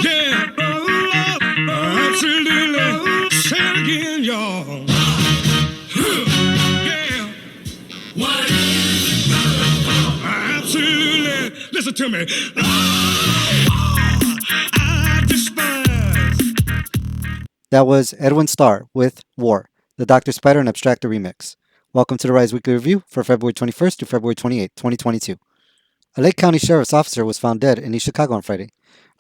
Yeah, absolutely. Say it again, y'all. Yeah. What is it? Absolutely. Listen to me. I despise. That was Edwin Starr with War, the Dr. Spider and Abstractor remix. Welcome to the Rise Weekly Review for February 21st to February 28th, 2022. A Lake County Sheriff's officer was found dead in East Chicago on Friday.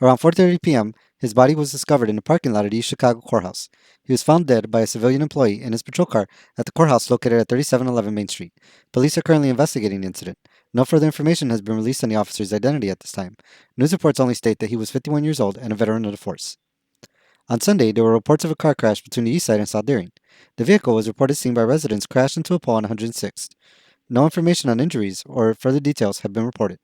Around 4:30 p.m., his body was discovered in the parking lot at East Chicago Courthouse. He was found dead by a civilian employee in his patrol car at the courthouse located at 3711 Main Street. Police are currently investigating the incident. No further information has been released on the officer's identity at this time. News reports only state that he was 51 years old and a veteran of the force. On Sunday, there were reports of a car crash between the East Side and South Deering. The vehicle was reported seen by residents crashed into a pole on 106th. No information on injuries or further details have been reported.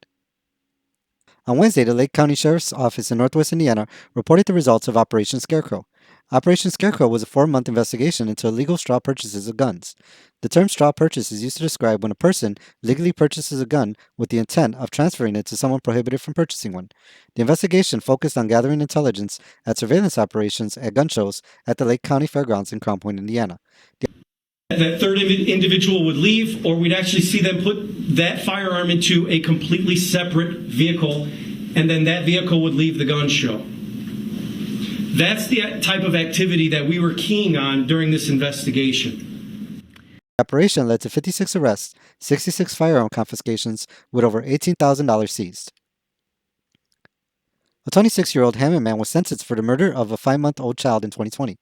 On Wednesday, the Lake County Sheriff's Office in Northwest Indiana reported the results of Operation Scarecrow. Operation Scarecrow was a 4-month investigation into illegal straw purchases of guns. The term straw purchase is used to describe when a person legally purchases a gun with the intent of transferring it to someone prohibited from purchasing one. The investigation focused on gathering intelligence at surveillance operations at gun shows at the Lake County Fairgrounds in Crown Point, Indiana. That third individual would leave, or we'd actually see them put that firearm into a completely separate vehicle, and then that vehicle would leave the gun show. That's the type of activity that we were keying on during this investigation. The operation led to 56 arrests, 66 firearm confiscations, with over $18,000 seized. A 26-year-old Hammond man was sentenced for the murder of a 5-month-old child in 2020.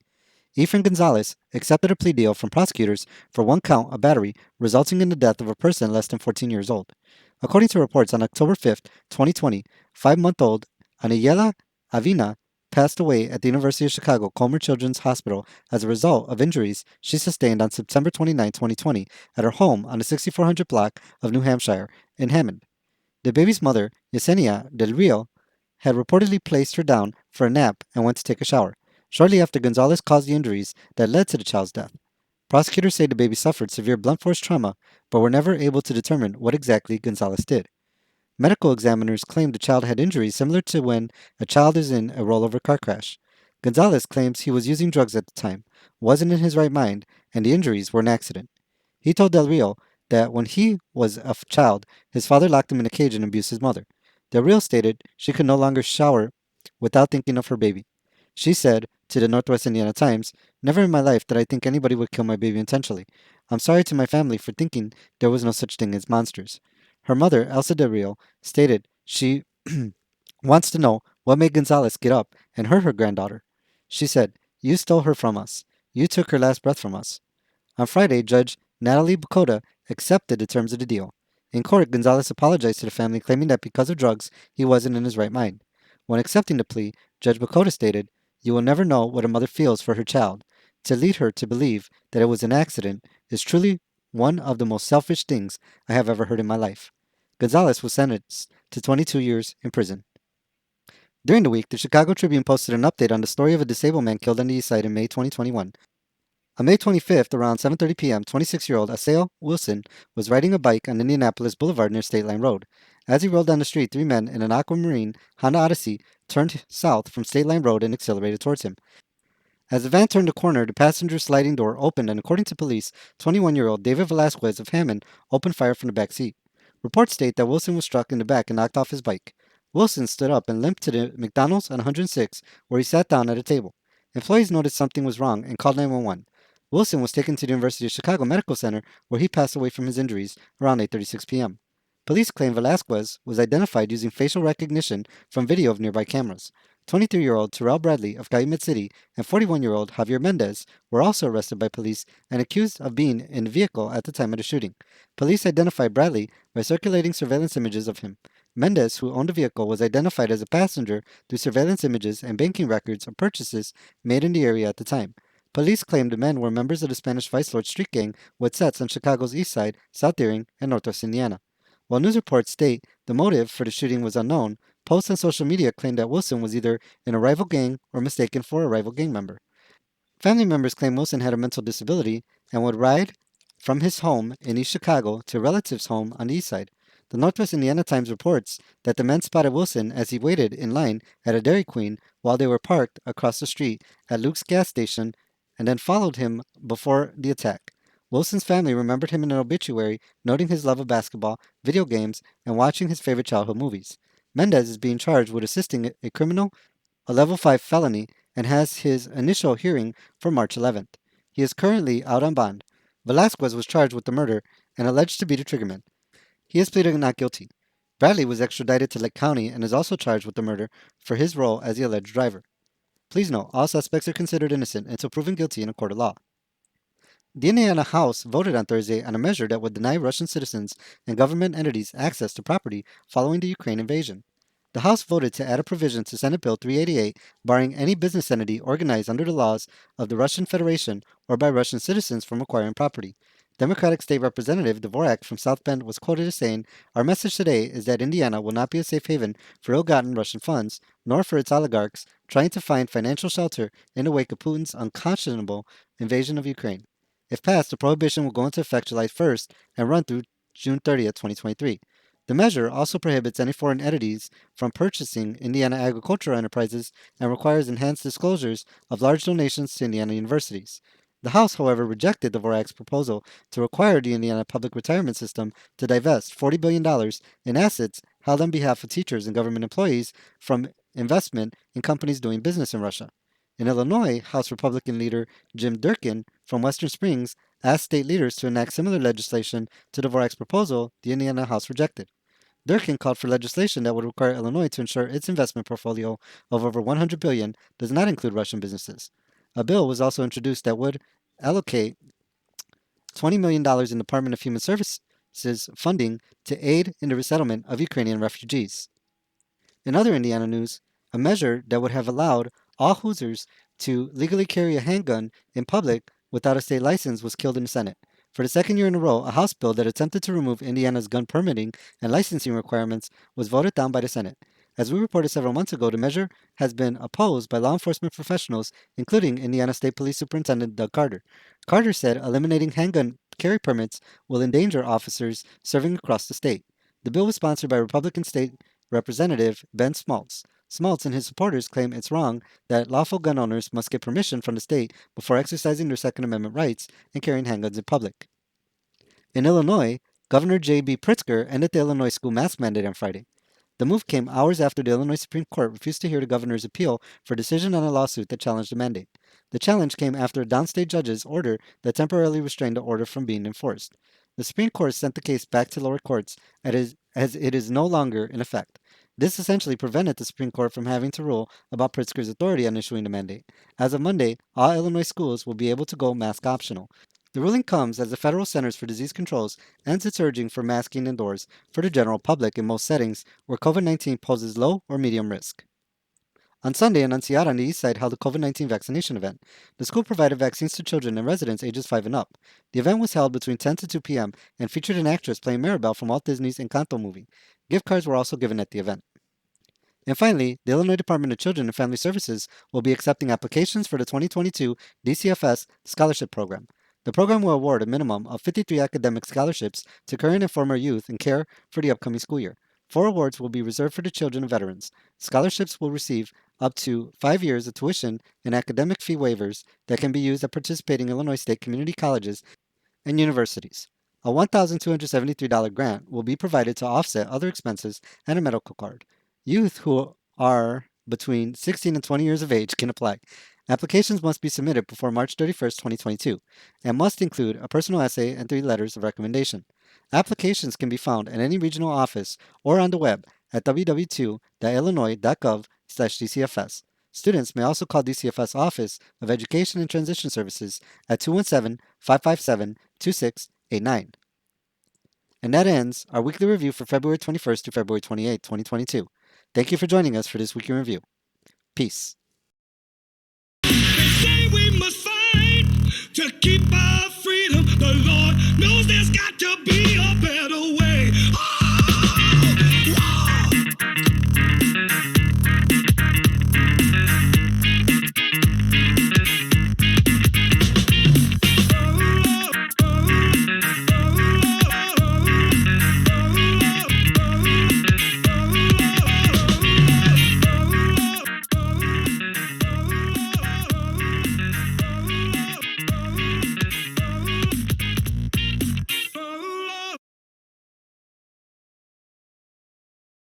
Gonzalez accepted a plea deal from prosecutors for one count of battery, resulting in the death of a person less than 14 years old. According to reports, on October 5, 2020, 5-month-old Aniela Avina passed away at the University of Chicago Comer Children's Hospital as a result of injuries she sustained on September 29, 2020, at her home on the 6400 block of New Hampshire in Hammond. The baby's mother, Yesenia Del Rio, had reportedly placed her down for a nap and went to take a shower. Shortly after, Gonzalez caused the injuries that led to the child's death. Prosecutors say the baby suffered severe blunt force trauma, but were never able to determine what exactly Gonzalez did. Medical examiners claimed the child had injuries similar to when a child is in a rollover car crash. Gonzalez claims he was using drugs at the time, wasn't in his right mind, and the injuries were an accident. He told Del Rio that when he was a child, his father locked him in a cage and abused his mother. Del Rio stated she could no longer shower without thinking of her baby. She said to the Northwest Indiana Times, "Never in my life did I think anybody would kill my baby intentionally. I'm sorry to my family for thinking there was no such thing as monsters." Her mother, Elsa Del Rio, stated she wants to know what made Gonzalez get up and hurt her granddaughter. She said, "You stole her from us. You took her last breath from us." On Friday, Judge Natalie Bukota accepted the terms of the deal. In court, Gonzalez apologized to the family, claiming that because of drugs, he wasn't in his right mind. When accepting the plea, Judge Bukota stated, "You will never know what a mother feels for her child. To lead her to believe that it was an accident is truly one of the most selfish things I have ever heard in my life." Gonzalez was sentenced to 22 years in prison. During the week, the Chicago Tribune posted an update on the story of a disabled man killed on the East Side in May 2021. On May 25th, around 7:30 p.m., 26-year-old Aseo Wilson was riding a bike on Indianapolis Boulevard near State Line Road. As he rolled down the street, 3 men in an aquamarine Honda Odyssey turned south from State Line Road and accelerated towards him. As the van turned the corner, the passenger sliding door opened, and according to police, 21-year-old David Velasquez of Hammond opened fire from the back seat. Reports state that Wilson was struck in the back and knocked off his bike. Wilson stood up and limped to the McDonald's on 106, where he sat down at a table. Employees noticed something was wrong and called 911. Wilson was taken to the University of Chicago Medical Center, where he passed away from his injuries around 8:36 p.m. Police claim Velasquez was identified using facial recognition from video of nearby cameras. 23-year-old Terrell Bradley of Calumet City and 41-year-old Javier Mendez were also arrested by police and accused of being in the vehicle at the time of the shooting. Police identified Bradley by circulating surveillance images of him. Mendez, who owned the vehicle, was identified as a passenger through surveillance images and banking records of purchases made in the area at the time. Police claimed the men were members of the Spanish Vice Lord street gang with sets on Chicago's East Side, South Deering, and Northwest Indiana. While news reports state the motive for the shooting was unknown, posts on social media claim that Wilson was either in a rival gang or mistaken for a rival gang member. Family members claim Wilson had a mental disability and would ride from his home in East Chicago to a relative's home on the East Side. The Northwest Indiana Times reports that the men spotted Wilson as he waited in line at a Dairy Queen while they were parked across the street at Luke's gas station and then followed him before the attack. Wilson's family remembered him in an obituary, noting his love of basketball, video games, and watching his favorite childhood movies. Mendez is being charged with assisting a criminal, a level 5 felony, and has his initial hearing for March 11th. He is currently out on bond. Velasquez was charged with the murder and alleged to be the triggerman. He has pleaded not guilty. Bradley was extradited to Lake County and is also charged with the murder for his role as the alleged driver. Please note, all suspects are considered innocent until proven guilty in a court of law. The Indiana House voted on Thursday on a measure that would deny Russian citizens and government entities access to property following the Ukraine invasion. The House voted to add a provision to Senate Bill 388 barring any business entity organized under the laws of the Russian Federation or by Russian citizens from acquiring property. Democratic State Representative Dvorak from South Bend was quoted as saying, "Our message today is that Indiana will not be a safe haven for ill-gotten Russian funds, nor for its oligarchs trying to find financial shelter in the wake of Putin's unconscionable invasion of Ukraine." If passed, the prohibition will go into effect July 1st and run through June 30th, 2023. The measure also prohibits any foreign entities from purchasing Indiana agricultural enterprises and requires enhanced disclosures of large donations to Indiana universities. The House, however, rejected Dvorak's proposal to require the Indiana Public Retirement System to divest $40 billion in assets held on behalf of teachers and government employees from investment in companies doing business in Russia. In Illinois, House Republican leader Jim Durkin from Western Springs asked state leaders to enact similar legislation to Dvorak's proposal the Indiana House rejected. Durkin called for legislation that would require Illinois to ensure its investment portfolio of over $100 billion does not include Russian businesses. A bill was also introduced that would allocate $20 million in Department of Human Services funding to aid in the resettlement of Ukrainian refugees. In other Indiana news, a measure that would have allowed all Hoosiers to legally carry a handgun in public without a state license was killed in the Senate. For the second year in a row, a House bill that attempted to remove Indiana's gun permitting and licensing requirements was voted down by the Senate. As we reported several months ago, the measure has been opposed by law enforcement professionals, including Indiana State Police Superintendent Doug Carter. Carter said eliminating handgun carry permits will endanger officers serving across the state. The bill was sponsored by Republican State Representative Ben Schmaltz. Schmaltz and his supporters claim it's wrong that lawful gun owners must get permission from the state before exercising their Second Amendment rights and carrying handguns in public. In Illinois, Governor J.B. Pritzker ended the Illinois school mask mandate on Friday. The move came hours after the Illinois Supreme Court refused to hear the governor's appeal for a decision on a lawsuit that challenged the mandate. The challenge came after a downstate judge's order that temporarily restrained the order from being enforced. The Supreme Court sent the case back to lower courts as it is no longer in effect. This essentially prevented the Supreme Court from having to rule about Pritzker's authority on issuing the mandate. As of Monday, all Illinois schools will be able to go mask optional. The ruling comes as the Federal Centers for Disease Control ends its urging for masking indoors for the general public in most settings where COVID-19 poses low or medium risk. On Sunday, Annunciata on the East Side held a COVID-19 vaccination event. The school provided vaccines to children and residents ages 5 and up. The event was held between 10 to 2 p.m. and featured an actress playing Mirabelle from Walt Disney's Encanto movie. Gift cards were also given at the event. And finally, the Illinois Department of Children and Family Services will be accepting applications for the 2022 DCS Scholarship Program. The program will award a minimum of 53 academic scholarships to current and former youth in care for the upcoming school year. 4 awards will be reserved for the children of veterans. Scholarships will receive up to 5 years of tuition and academic fee waivers that can be used at participating Illinois State community colleges and universities. A $1,273 grant will be provided to offset other expenses and a medical card. Youth who are between 16 and 20 years of age can apply. Applications must be submitted before March 31st, 2022, and must include a personal essay and 3 letters of recommendation. Applications can be found at any regional office or on the web at www.illinois.gov/DCFS. Students may also call DCFS Office of Education and Transition Services at 217-557-2689. And that ends our weekly review for February 21st to February 28th, 2022. Thank you for joining us for this weekly review. Peace. They say we must fight to keep our freedom. The Lord knows there's got to be a better way.